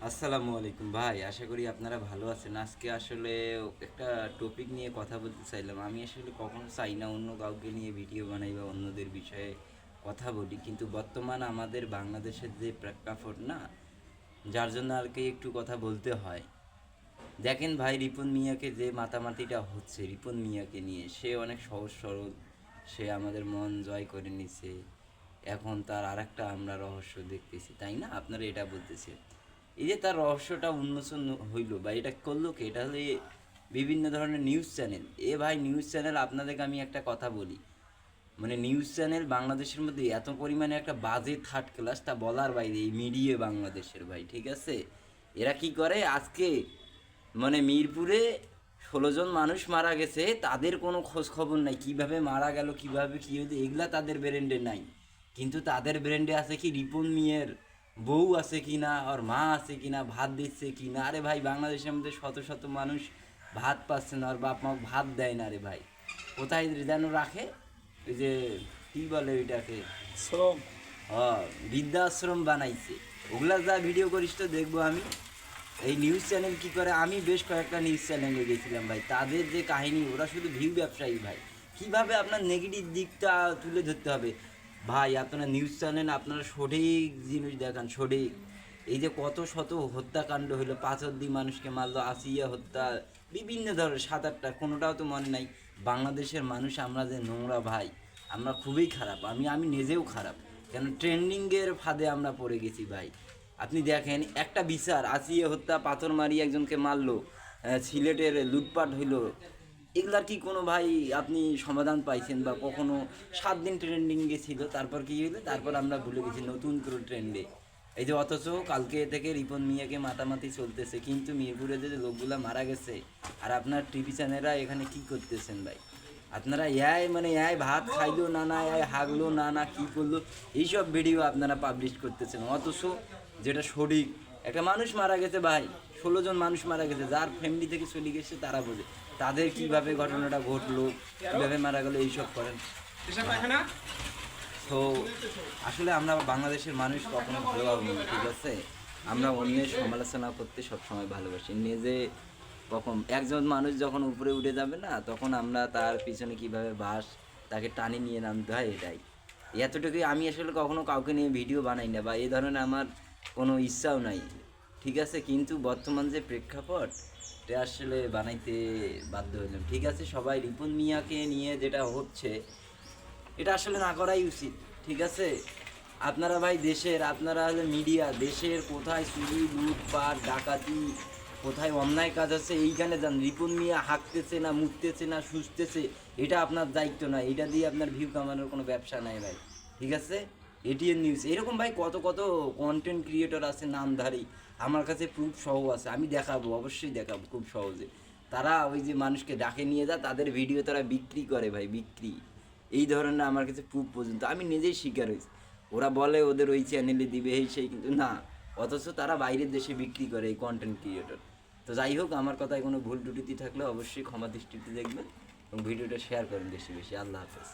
আসসালামু আলাইকুম ভাই, আশা করি আপনারা ভালো আছেন। আজকে আসলে একটা টপিক নিয়ে কথা বলতে চাইলাম। আমি আসলে কখনো চাই না অন্য কাউকে নিয়ে ভিডিও বানাই বা অন্যদের বিষয়ে কথা বলি, কিন্তু বর্তমান আমাদের বাংলাদেশের যে প্রেক্ষাপট না, যার জন্য আর কি একটু কথা বলতে হয়। দেখেন ভাই, রিপন মিয়াকে যে মাতামাতিটা হচ্ছে রিপন মিয়াকে নিয়ে, সে অনেক সহজ সরল, সে আমাদের মন জয় করে নিছে। এখন তার আর একটা আমরা রহস্য দেখতেছি, তাই না? আপনারা এটা বলতেছে, এই যে তার রহস্যটা উন্মোচন হইলো বা এটা করলো কে? এটা হলে বিভিন্ন ধরনের নিউজ চ্যানেল। ভাই, নিউজ চ্যানেল আপনাদেরকে আমি একটা কথা বলি, মানে নিউজ চ্যানেল বাংলাদেশের মধ্যে এত পরিমাণে একটা বাজে থার্ড ক্লাস, তা বলার বাইরে। এই মিডিয়া বাংলাদেশের ভাই, ঠিক আছে, এরা কি করে আজকে, মানে মিরপুরে 16 জন মানুষ মারা গেছে, তাদের কোনো খোঁজ খবর নাই, কিভাবে মারা গেল, কিভাবে কী হয়েছে, এগুলা তাদের ব্রেন্ডে নাই। কিন্তু তাদের ব্রেন্ডে আছে কি, রিপন মিয়ের বউ আছে কি না, ওর মা আছে কি না, ভাত দিচ্ছে কি না। আরে ভাই, বাংলাদেশের মধ্যে শত শত মানুষ ভাত পাচ্ছে না, ওর বাপ মা ভাত দেয় না রে ভাই। কোথায় যেন রাখে, ওই যে কী বলে ওইটাকে, শ্রম। বৃদ্ধাশ্রম বানাইছে। ওগুলা যা ভিডিও করিস তো দেখবো আমি। এই নিউজ চ্যানেল কি করে, আমি বেশ কয়েকটা নিউজ চ্যানেলে গেছিলাম ভাই, তাদের যে কাহিনী, ওরা শুধু ভিউ ব্যবসায়ী ভাই। কিভাবে আপনার নেগেটিভ দিকটা তুলে ধরতে হবে ভাই, আপনারা নিউজ চ্যানেল আপনারা সঠিক জিনিস দেখান, সঠিক। এই যে কত শত হত্যাকাণ্ড হলো, 5 মানুষকে মারলো, আসিয়া হত্যা, বিভিন্ন ধরনের 7-8টা, কোনোটাও তো মনে নাই। বাংলাদেশের মানুষ আমরা যে নোংরা ভাই, আমরা খুবই খারাপ, আমি নিজেও খারাপ। কেন ট্রেন্ডিংয়ের ফাঁদে আমরা পড়ে গেছি ভাই। আপনি দেখেন, একটা বিচার, আসিয়া হত্যা, পাথর মারি একজনকে মারলো, সিলেটের লুটপাট হইলো, এগুলার কি কোনো ভাই আপনি সমাধান পাইছেন? বা কখনো 7 দিন ট্রেন্ডিং গেছিল, তারপর কি হইলো, তারপর আমরা ভুলে গেছি নতুন করে ট্রেন্ডে। এই যে অথচ কালকে থেকে রিপন মিয়াকে মাতামাতি চলতেছে, কিন্তু মিরপুরে যে লোকগুলা মারা গেছে, আর আপনার টিভি চ্যানেলরা এখানে কি করতেছেন ভাই? আপনারা ভাত খাইলো না, না হাগলো না, না কী করলো, এইসব ভিডিও আপনারা পাবলিশ করতেছেন। অথচ যেটা সঠিক, একটা মানুষ মারা গেছে ভাই, 16 জন মানুষ মারা গেছে, যার ফ্যামিলি থেকে চলে গেছে তারা বোঝে তাদের কিভাবে ঘটনাটা ঘটলো, কীভাবে মারা গেলো, এইসব করেন। তো আসলে আমরা বাংলাদেশের মানুষ কখনো ভালোভাবে না, ঠিক আছে, আমরা অন্যের সমালোচনা করতে সবসময় ভালোবাসি। নিজে কখন একজন মানুষ যখন উপরে উঠে যাবে না, তখন আমরা তার পিছনে কিভাবে বাস, তাকে টানি নিয়ে নামতে হয়, এটাই। এতটুকুই। আমি আসলে কখনো কাউকে নিয়ে ভিডিও বানাই না, বা এই ধরনের আমার কোনো ইচ্ছাও নাই, ঠিক আছে, কিন্তু বর্তমান যে প্রেক্ষাপট, এটা আসলে বানাইতে বাধ্য হইলাম। ঠিক আছে, সবাই রিপন মিয়াকে নিয়ে যেটা হচ্ছে, এটা আসলে না করাই উচিত, ঠিক আছে। আপনারা ভাই দেশের, আপনারা হলে মিডিয়া, দেশের কোথায় চুরি, লুটপাট, ডাকাতি, কোথায় অন্যায় কাজ আছে, এইখানে যান। রিপন মিয়া হাঁকতেছে না, মুততেছে না, সুস্থতেছে, এটা আপনার দায়িত্ব নয়। এটা দিয়ে আপনার ভিউ কামানোর কোনো ব্যবসা নাই ভাই, ঠিক আছে। এটিএন নিউজ এরকম ভাই কত কত কন্টেন্ট ক্রিয়েটর আছে নামধারী, আমার কাছে প্রুফ সহ আছে, আমি দেখাবো, অবশ্যই দেখাবো খুব সহজে। তারা ওই যে মানুষকে ডাকে নিয়ে যায়, তাদের ভিডিও তারা বিক্রি করে ভাই, বিক্রি। এই ধরনের আমার কাছে প্রুফ পর্যন্ত, আমি নিজেই শিকার হয়েছি। ওরা বলে ওদের ওই চ্যানেলে দিবে এই সেই, কিন্তু না, অথচ তারা বাইরের দেশে বিক্রি করে এই কন্টেন্ট ক্রিয়েটর। তো যাই হোক, আমার কথায় কোনো ভুল ত্রুটি থাকলে অবশ্যই ক্ষমা দৃষ্টিতে দেখবেন এবং ভিডিওটা শেয়ার করেন বেশি বেশি। আল্লাহ হাফেজ।